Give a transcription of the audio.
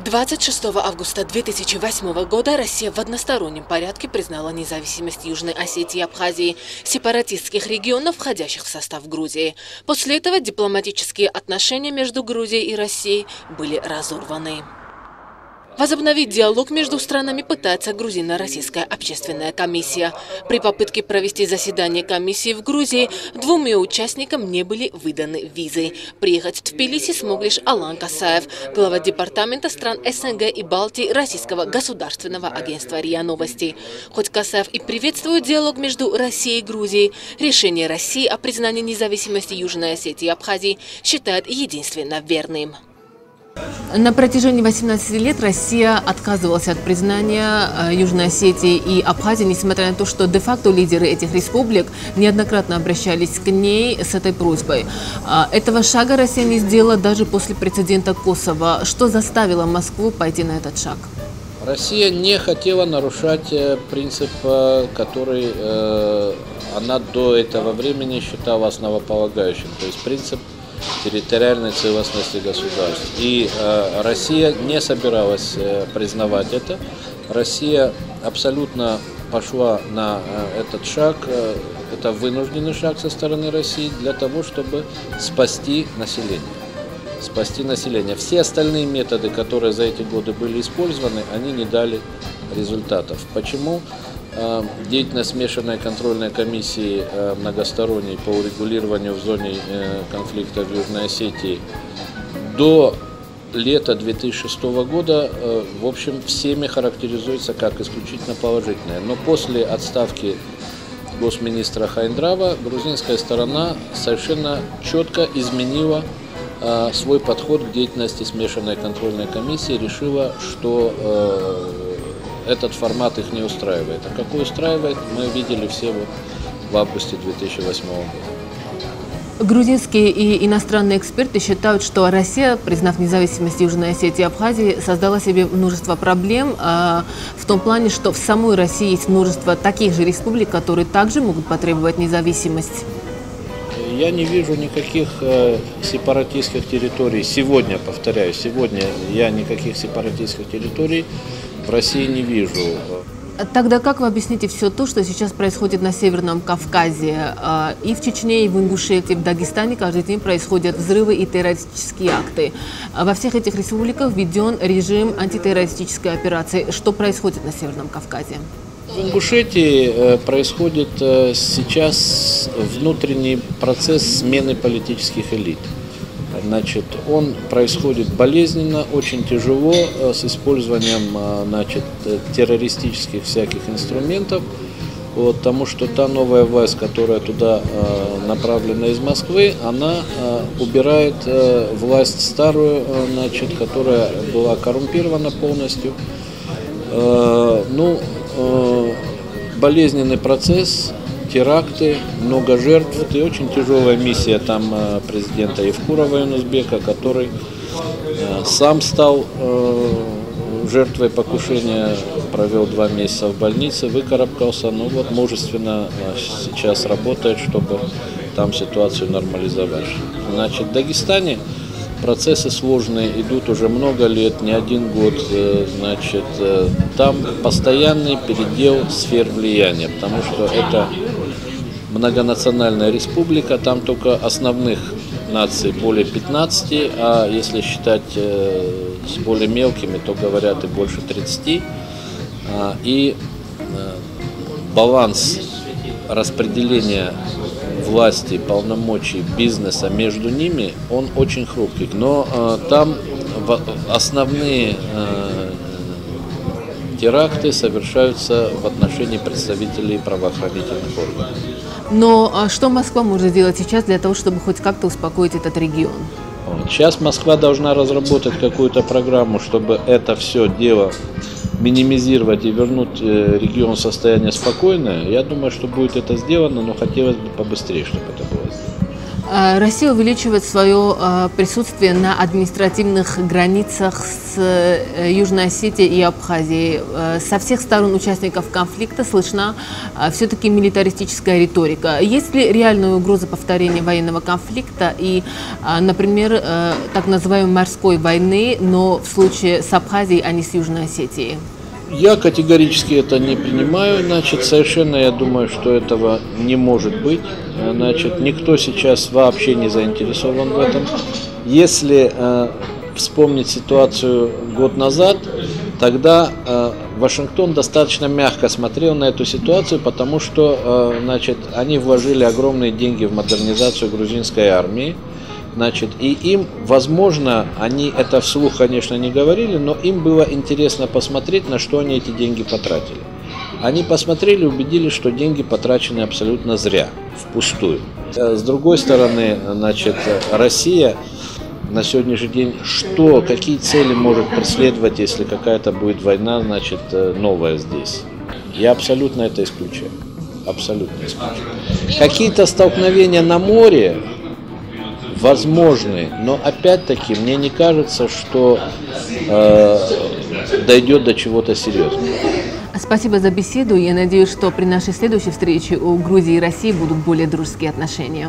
26 августа 2008 года Россия в одностороннем порядке признала независимость Южной Осетии и Абхазии, сепаратистских регионов, входящих в состав Грузии. После этого дипломатические отношения между Грузией и Россией были разорваны. Возобновить диалог между странами пытается грузино-российская общественная комиссия. При попытке провести заседание комиссии в Грузии двум ее участникам не были выданы визы. Приехать в Тбилиси смог лишь Алан Касаев, глава департамента стран СНГ и Балтии Российского государственного агентства РИА Новости. Хоть Касаев и приветствует диалог между Россией и Грузией, решение России о признании независимости Южной Осетии и Абхазии считает единственно верным. На протяжении 18 лет Россия отказывалась от признания Южной Осетии и Абхазии, несмотря на то, что де-факто лидеры этих республик неоднократно обращались к ней с этой просьбой. Этого шага Россия не сделала даже после прецедента Косово. Что заставило Москву пойти на этот шаг? Россия не хотела нарушать принцип, который она до этого времени считала основополагающим, то есть принцип территориальной целостности государств. И Россия не собиралась признавать это. Россия абсолютно пошла на этот шаг, это вынужденный шаг со стороны России для того, чтобы спасти население. Спасти население. Все остальные методы, которые за эти годы были использованы, они не дали результатов. Почему? Деятельность смешанной контрольной комиссии многосторонней по урегулированию в зоне конфликта в Южной Осетии до лета 2006 года, в общем, всеми характеризуется как исключительно положительная. Но после отставки госминистра Хайндрава грузинская сторона совершенно четко изменила свой подход к деятельности смешанной контрольной комиссии, решила, что этот формат их не устраивает. А какой устраивает, мы видели все в августе 2008 года. Грузинские и иностранные эксперты считают, что Россия, признав независимость Южной Осетии и Абхазии, создала себе множество проблем в том плане, что в самой России есть множество таких же республик, которые также могут потребовать независимость. Я не вижу никаких сепаратистских территорий. Сегодня, повторяю, сегодня я никаких сепаратистских территорий в России не вижу. Тогда как вы объясните все то, что сейчас происходит на Северном Кавказе? И в Чечне, и в Ингушетии, в Дагестане каждый день происходят взрывы и террористические акты. Во всех этих республиках введен режим антитеррористической операции. Что происходит на Северном Кавказе? В Ингушетии происходит сейчас внутренний процесс смены политических элит. Значит, он происходит болезненно, очень тяжело, с использованием, значит, террористических всяких инструментов, вот, потому что та новая власть, которая туда направлена из Москвы, она убирает власть старую, значит, которая была коррумпирована полностью. Болезненный процесс, теракты, много жертв и очень тяжелая миссия там президента Евкурова Юнусбека, который сам стал жертвой покушения, провел 2 месяца в больнице, выкарабкался, ну вот мужественно сейчас работает, чтобы там ситуацию нормализовать. Значит, в Дагестане процессы сложные, идут уже много лет, не 1 год, значит, там постоянный передел сфер влияния, потому что это многонациональная республика, там только основных наций более 15, а если считать с более мелкими, то говорят и больше 30, и баланс распределения власти, полномочий, бизнеса между ними, он очень хрупкий. Но там основные теракты совершаются в отношении представителей правоохранительных органов. Но что Москва может сделать сейчас для того, чтобы хоть как-то успокоить этот регион? Сейчас Москва должна разработать какую-то программу, чтобы это все дело минимизировать и вернуть регион в состояние спокойное. Я думаю, что будет это сделано, но хотелось бы побыстрее, чтобы это было сделано. Россия увеличивает свое присутствие на административных границах с Южной Осетией и Абхазией. Со всех сторон участников конфликта слышна все-таки милитаристическая риторика. Есть ли реальная угроза повторения военного конфликта и, например, так называемой морской войны, но в случае с Абхазией, а не с Южной Осетией? Я категорически это не принимаю, совершенно я думаю, что этого не может быть, никто сейчас вообще не заинтересован в этом. Если вспомнить ситуацию год назад, тогда Вашингтон достаточно мягко смотрел на эту ситуацию, потому что, они вложили огромные деньги в модернизацию грузинской армии. И им, возможно, они это вслух, конечно, не говорили, но им было интересно посмотреть, на что они эти деньги потратили. Они посмотрели, убедились, что деньги потрачены абсолютно зря, впустую. С другой стороны, Россия на сегодняшний день какие цели может преследовать, если какая-то будет война, новая здесь? Я абсолютно это исключаю. Абсолютно исключаю. Какие-то столкновения на море возможны, но опять-таки мне не кажется, что дойдет до чего-то серьезного. Спасибо за беседу. Я надеюсь, что при нашей следующей встрече у Грузии и России будут более дружеские отношения.